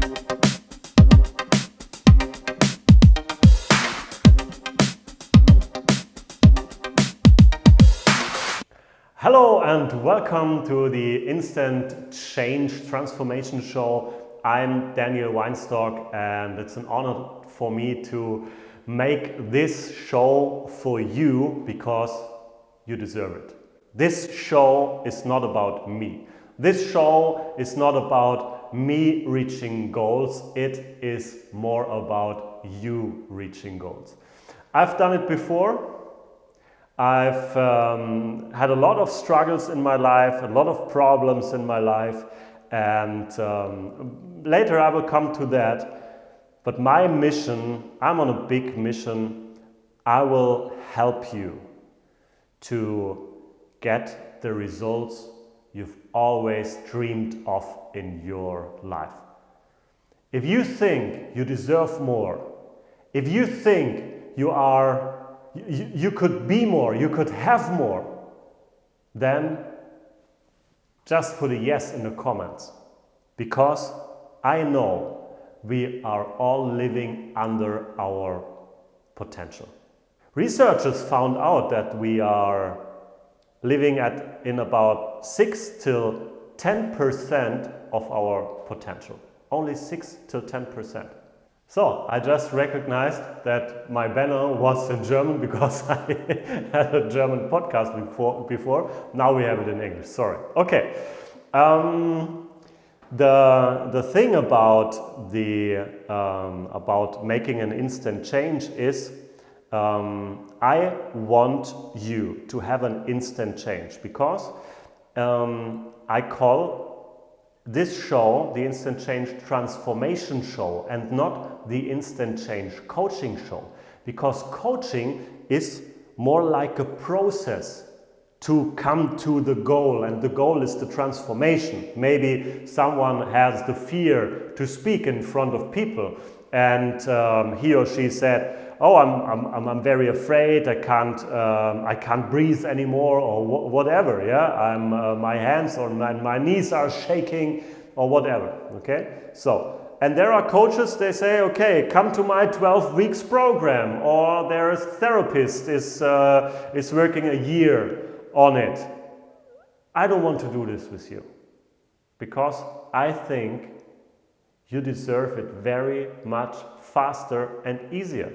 Hello and welcome to the Instant Change Transformation Show. I'm Daniel Weinstock and it's an honor for me to make this show for you because you deserve it. This show is not about me. This show is not about me reaching goals. It is more about you reaching goals. I've done it before. I've had a lot of struggles in my life, a lot of problems in my life, and later I will come to that. But my mission, I'm on a big mission. I will help you to get the results you've always dreamed of in your life. If you think you deserve more, if you think you could be more, you could have more, then just put a yes in the comments, because I know we are all living under our potential. Researchers found out that we are living in about 6 till 10% of our potential. Only 6 till 10%. So I just recognized that my banner was in German because I had a German podcast before. Now we have it in English. Sorry. Okay. The thing about making an instant change is I want you to have an instant change because I call this show the Instant Change Transformation Show and not the Instant Change Coaching Show, because coaching is more like a process to come to the goal, and the goal is the transformation. Maybe someone has the fear to speak in front of people and he or she said, oh, I'm very afraid, I can't breathe anymore, or whatever, yeah, my hands or my knees are shaking, or whatever, okay? So, and there are coaches, they say, okay, come to my 12 weeks program, or there's a therapist is working a year on it. I don't want to do this with you, because I think you deserve it very much faster and easier.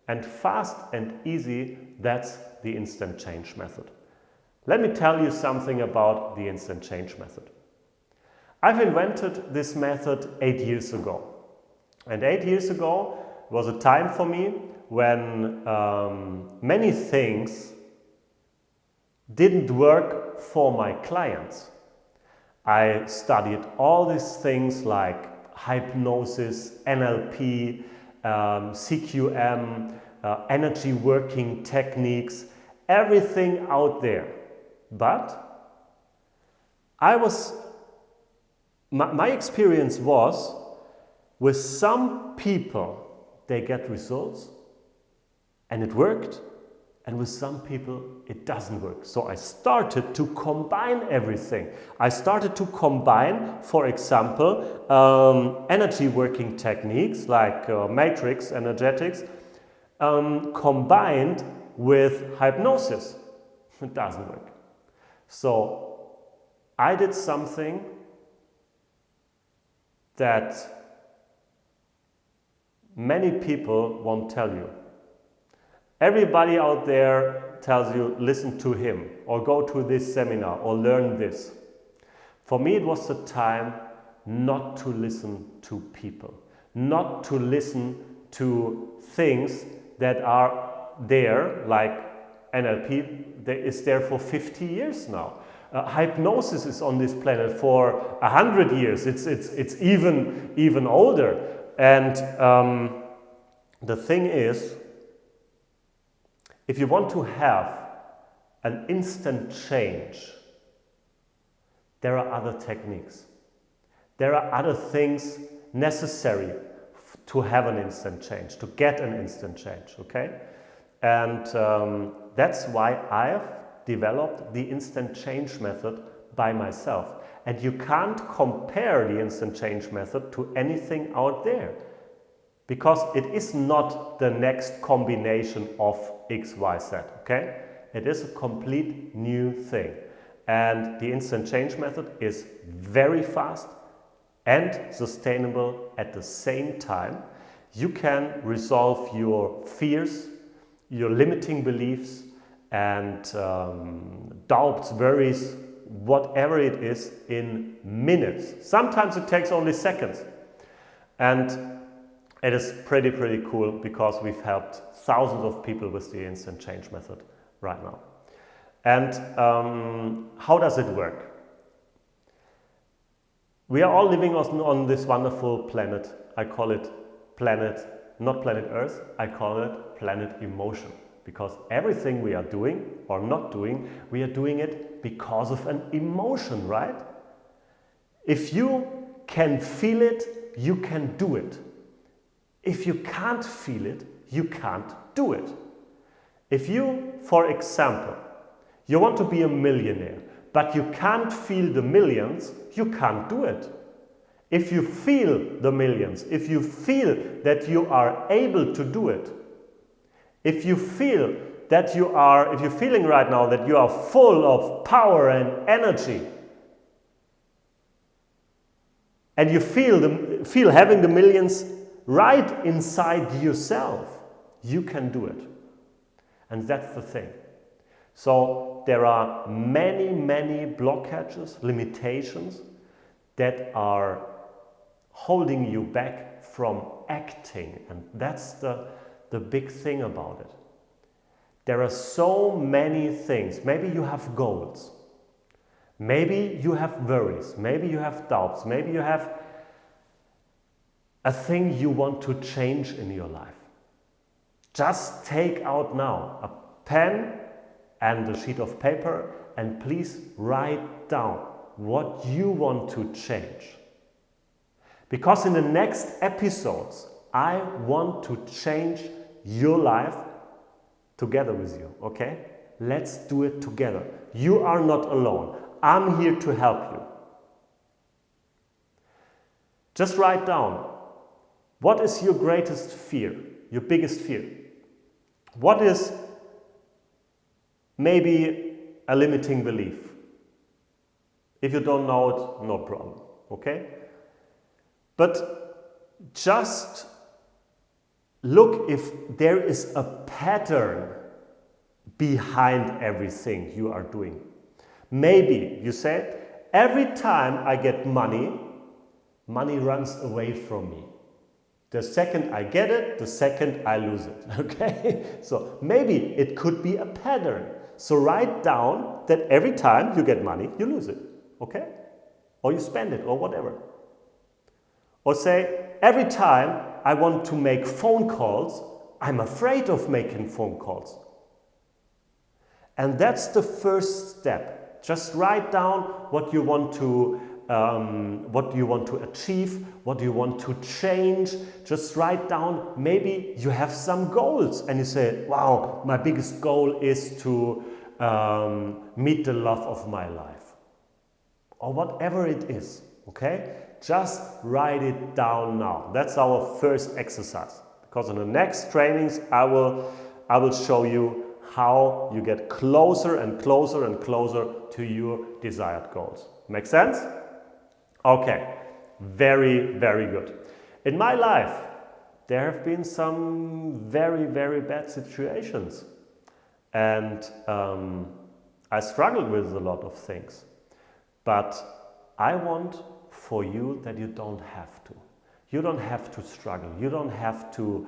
And fast and easy, that's the instant change method. Let me tell you something about the instant change method. I've invented this method 8 years ago. And 8 years ago was a time for me when many things didn't work for my clients. I studied all these things like hypnosis, NLP, CQM, energy working techniques, everything out there. But my experience was, with some people they get results and it worked, and with some people it doesn't work. So I started to combine everything. I started to combine, for example, energy working techniques like matrix energetics combined with hypnosis. It doesn't work. So I did something that many people won't tell you. Everybody out there tells you, listen to him, or go to this seminar, or learn this. For me, it was the time not to listen to people, not to listen to things that are there, like NLP is there for 50 years now. Hypnosis is on this planet for 100 years. It's even older. And the thing is, if you want to have an instant change, there are other techniques. There are other things necessary to have an instant change, to get an instant change, okay? And that's why I've developed the instant change method by myself. and you can't compare the instant change method to anything out there, because it is not the next combination of X, Y, Z, okay? It is a complete new thing. And the instant change method is very fast and sustainable at the same time. You can resolve your fears, your limiting beliefs, and doubts, worries, whatever it is, in minutes. Sometimes it takes only seconds. And it is pretty cool, because we've helped thousands of people with the instant change method right now. And how does it work? We are all living on this wonderful planet. I call it planet, not planet Earth, I call it planet emotion. Because everything we are doing or not doing, we are doing it because of an emotion, right? If you can feel it, you can do it. If you can't feel it, you can't do it. If you, for example, you want to be a millionaire, but you can't feel the millions, you can't do it. If you feel the millions, if you feel that you are able to do it, if you feel that if you're feeling right now that you are full of power and energy, and you feel having the millions right inside yourself, you can do it. And that's the thing. So there are many blockages, limitations that are holding you back from acting, and that's the big thing about it. There are so many things. Maybe you have goals, maybe you have worries, maybe you have doubts, maybe you have a thing you want to change in your life. Just take out now a pen and a sheet of paper and please write down what you want to change. Because in the next episodes, I want to change your life together with you, okay? Let's do it together. You are not alone. I'm here to help you. Just write down, what is your greatest fear, your biggest fear? What is maybe a limiting belief? If you don't know it, no problem, okay? But just look if there is a pattern behind everything you are doing. Maybe you said, every time I get money, money runs away from me. The second I get it, the second I lose it, okay? So maybe it could be a pattern. So write down that every time you get money, you lose it, okay? Or you spend it, or whatever. Or say, every time I want to make phone calls, I'm afraid of making phone calls. And that's the first step. Just write down what you want to achieve, what you want to change. Just write down, maybe you have some goals and you say, wow, my biggest goal is to meet the love of my life. Or whatever it is, okay? Just write it down now. That's our first exercise. Because in the next trainings, I will show you how you get closer and closer and closer to your desired goals. Make sense? Okay, very good. In my life, there have been some very bad situations. And I struggled with a lot of things. But I want for you that you don't have to. You don't have to struggle. You don't have to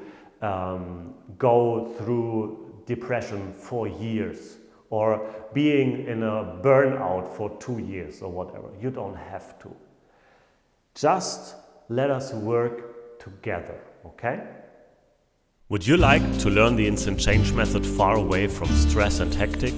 go through depression for years or being in a burnout for 2 years or whatever. You don't have to. Just let us work together, okay? Would you like to learn the instant change method far away from stress and hectic?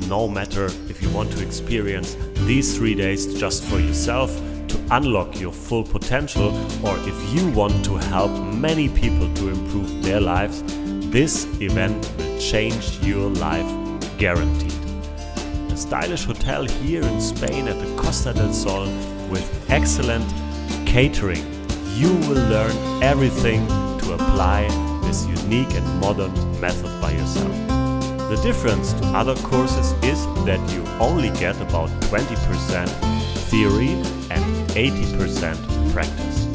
No matter if you want to experience these 3 days just for yourself to unlock your full potential, or if you want to help many people to improve their lives, this event will change your life, guaranteed. The a stylish hotel here in Spain at the Costa del Sol with excellent catering. You will learn everything to apply this unique and modern method by yourself. The difference to other courses is that you only get about 20% theory and 80% practice.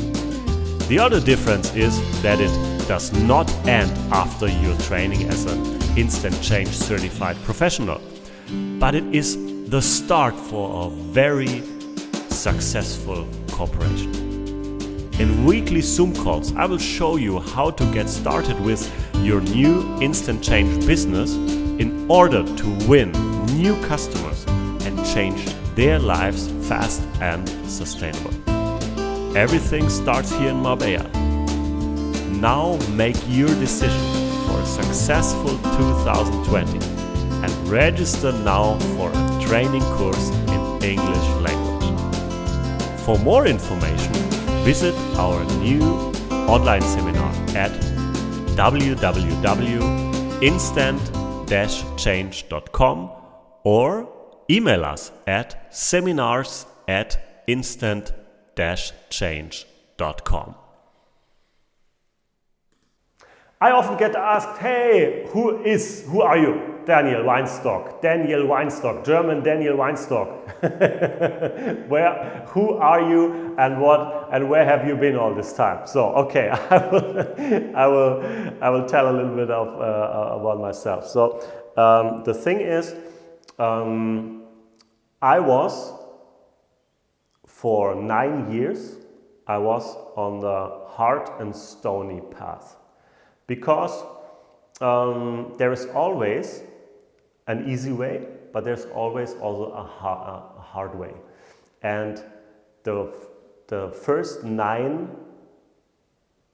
The other difference is that it does not end after your training as an Instant Change certified professional, but it is the start for a very successful corporation. In weekly Zoom calls, I will show you how to get started with your new Instant Change business in order to win new customers and change their lives fast and sustainable. Everything starts here in Marbella. Now make your decision for a successful 2020 and register now for a training course in English language. For more information, visit our new online seminar at www.instant-change.com or email us at seminars@instant-change.com. I often get asked, hey, who are you? Daniel Weinstock, German Daniel Weinstock. Who are you and where have you been all this time? So, okay, I will tell a little bit about myself. So, the thing is, I was, for 9 years, I was on the hard and stony path. Because there is always an easy way, but there's always also a hard way. And the first 9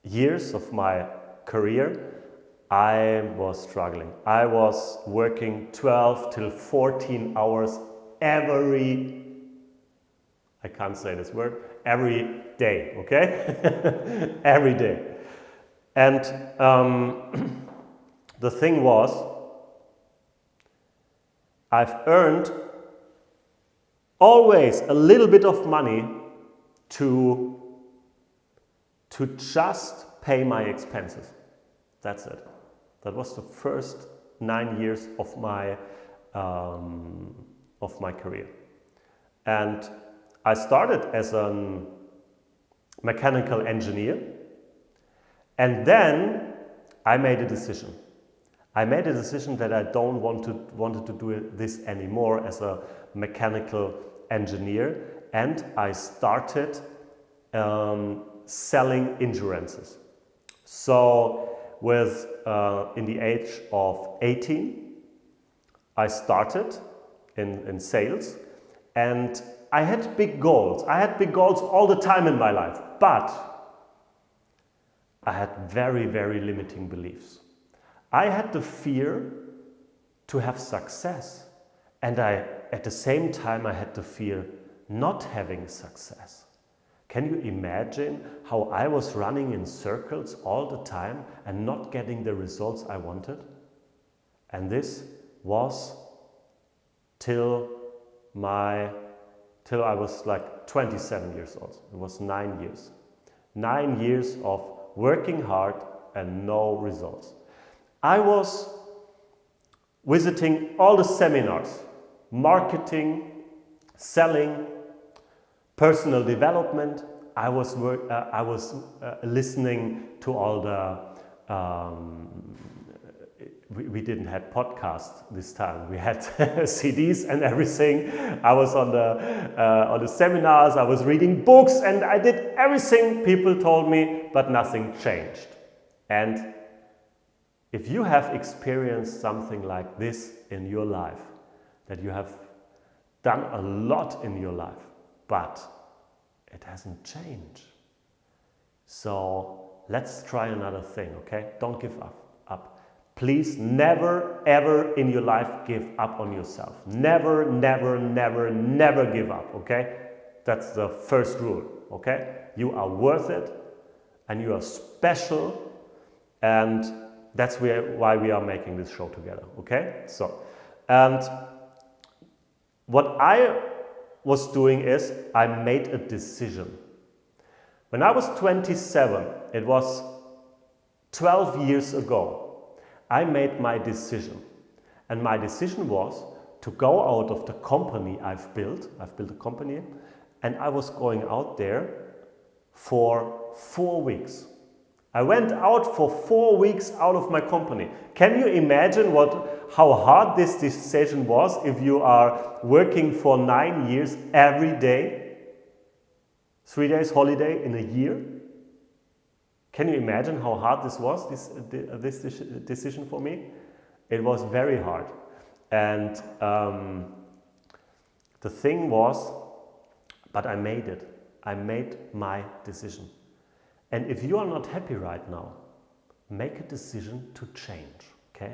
years of my career, I was struggling. I was working 12 till 14 hours every day, okay? Every day. And the thing was, I've earned always a little bit of money to just pay my expenses. That's it. That was the first 9 years of my career. And I started as a mechanical engineer. And then I made a decision. I made a decision that I don't wanted to do this anymore as a mechanical engineer, and I started selling insurances. So, in the age of 18, I started in sales, and I had big goals. I had big goals all the time in my life, but I had very, very limiting beliefs. I had the fear to have success, and at the same time I had the fear not having success. Can you imagine how I was running in circles all the time and not getting the results I wanted? And this was till I was like 27 years old. It was 9 years. 9 years of working hard and no results. I was visiting all the seminars, marketing, selling, personal development. I was listening to all the, we didn't have podcasts this time, we had CDs and everything. I was on the seminars, I was reading books, and I did everything people told me, but nothing changed. And if you have experienced something like this in your life, that you have done a lot in your life, but it hasn't changed. So let's try another thing, okay? Don't give up. Please never ever in your life give up on yourself. Never, never, never, never give up, okay? That's the first rule, okay? You are worth it and you are special, and that's why we are making this show together, okay? So, and what I was doing is I made a decision. When I was 27, it was 12 years ago, I made my decision. And my decision was to go out of the company I've built a company, and I was going out there for 4 weeks. I went out for 4 weeks out of my company. Can you imagine how hard this decision was if you are working for 9 years every day, 3 days holiday in a year? Can you imagine how hard this was, this decision for me? It was very hard. And the thing was, but I made it. I made my decision. And if you are not happy right now, make a decision to change, okay?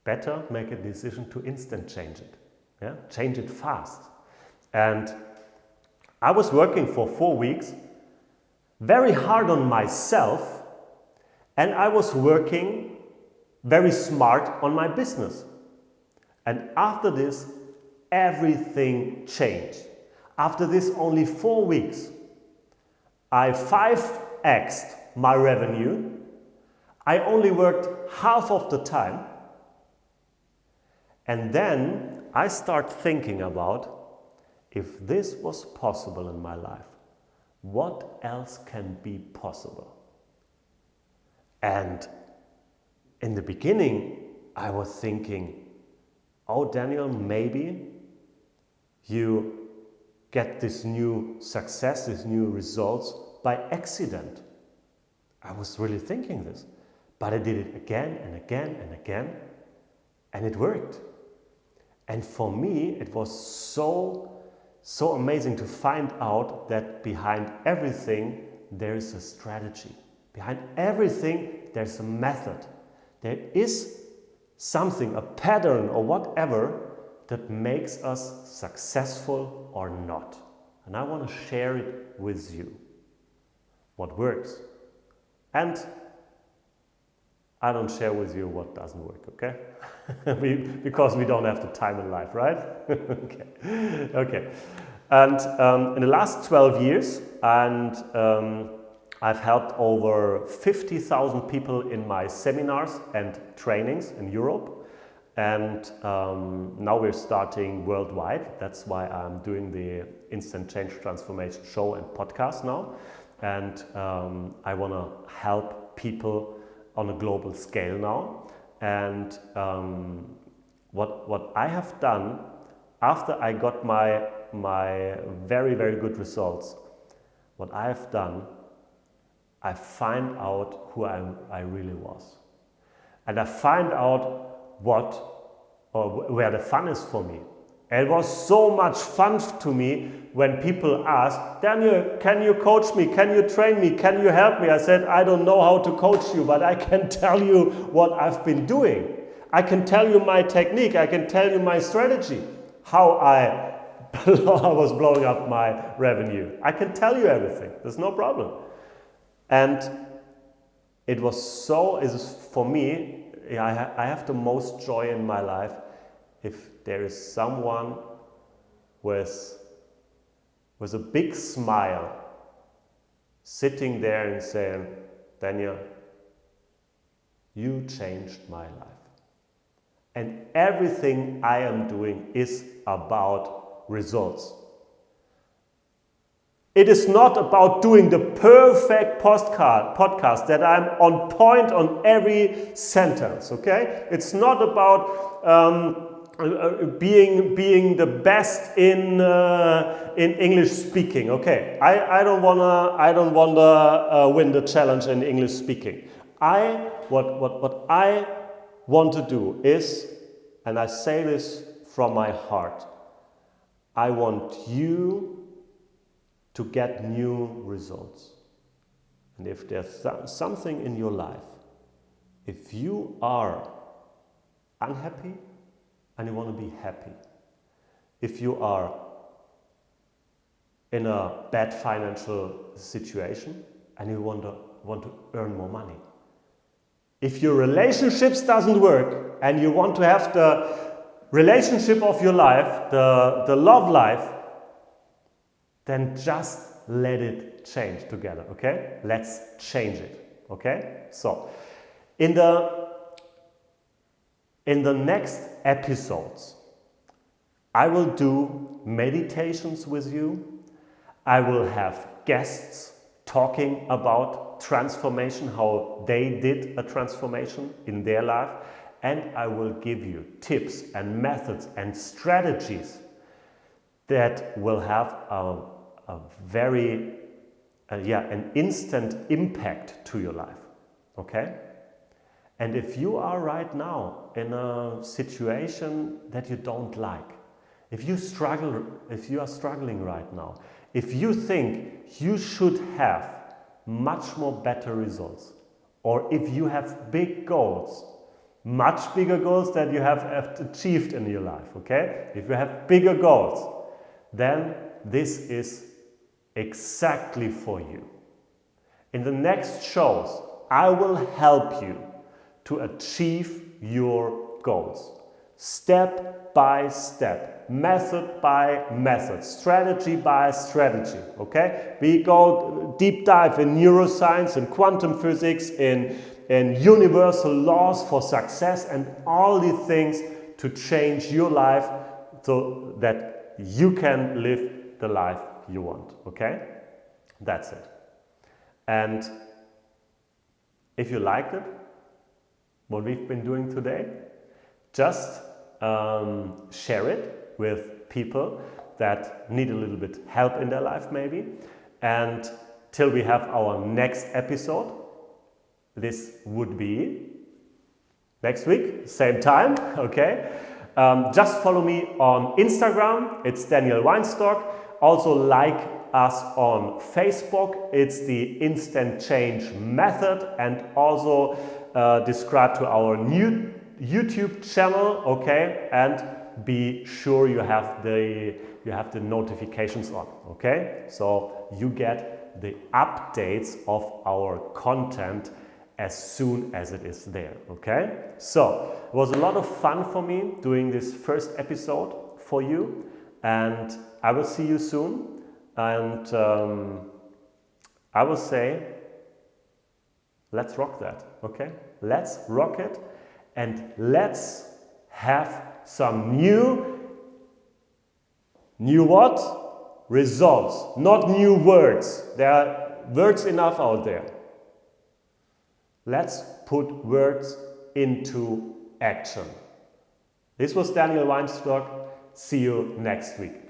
Better make a decision to instant change it, yeah? Change it fast. And I was working for 4 weeks, very hard on myself, and I was working very smart on my business. And after this, everything changed. After this only 4 weeks, I 5x'd my revenue. I only worked half of the time. And then I start thinking about, if this was possible in my life, what else can be possible? And in the beginning, I was thinking, oh Daniel, maybe you get this new success, these new results by accident. I was really thinking this, but I did it again and again and again, and it worked. And for me, it was so amazing to find out that behind everything there is a strategy. Behind everything there's a method. There is something, a pattern or whatever, that makes us successful or not. And I want to share it with you. What works. And I don't share with you what doesn't work, okay? Because we don't have the time in life, right? Okay. And in the last 12 years, and I've helped over 50,000 people in my seminars and trainings in Europe. And now we're starting worldwide. That's why I'm doing the Instant Change Transformation show and podcast now. And I want to help people on a global scale now. And what I have done after I got my very, very good results, what I have done, I find out who I really was. And I find out where the fun is for me. It was so much fun to me when people asked, Daniel, can you coach me? Can you train me? Can you help me? I said, I don't know how to coach you, but I can tell you what I've been doing. I can tell you my technique. I can tell you my strategy, how I was blowing up my revenue. I can tell you everything. There's no problem. And it was for me, I have the most joy in my life if there is someone with a big smile sitting there and saying, Daniel, you changed my life. And everything I am doing is about results. It is not about doing the perfect podcast that I'm on point on every sentence, okay? It's not about being the best in English speaking, okay? I don't wanna win the challenge in English speaking. What I want to do is, and I say this from my heart, I want you to get new results. And if there's something in your life, if you are unhappy and you want to be happy, if you are in a bad financial situation and you want to earn more money, if your relationships doesn't work and you want to have relationship of your life, the love life, then just let it change together, okay? Let's change it, okay? So, in the next episodes, I will do meditations with you. I will have guests talking about transformation, how they did a transformation in their life, and I will give you tips and methods and strategies that will have a very, an instant impact to your life, okay? And if you are right now in a situation that you don't like, if you are struggling right now, if you think you should have much more better results, or if you have big goals, much bigger goals that you have achieved in your life, okay? If you have bigger goals, then this is exactly for you. In the next shows, I will help you to achieve your goals. Step by step, method by method, strategy by strategy, okay? We go deep dive in neuroscience and quantum physics, in universal laws for success and all the things to change your life so that you can live the life you want, okay? That's it. And if you liked it, what we've been doing today, just share it with people that need a little bit help in their life maybe. And till we have our next episode, this would be next week, same time, okay? Just follow me on Instagram, it's Daniel Weinstock. Also like us on Facebook, it's the Instant Change Method, and also subscribe to our new YouTube channel, okay? And be sure you have the notifications on, okay? So you get the updates of our content as soon as it is there, okay? So it was a lot of fun for me doing this first episode for you, and I will see you soon. And I will say, let's rock that, okay? Let's rock it, and let's have some new what? Results, not new words. There are words enough out there. Let's put words into action. This was Daniel Weinstock. See you next week.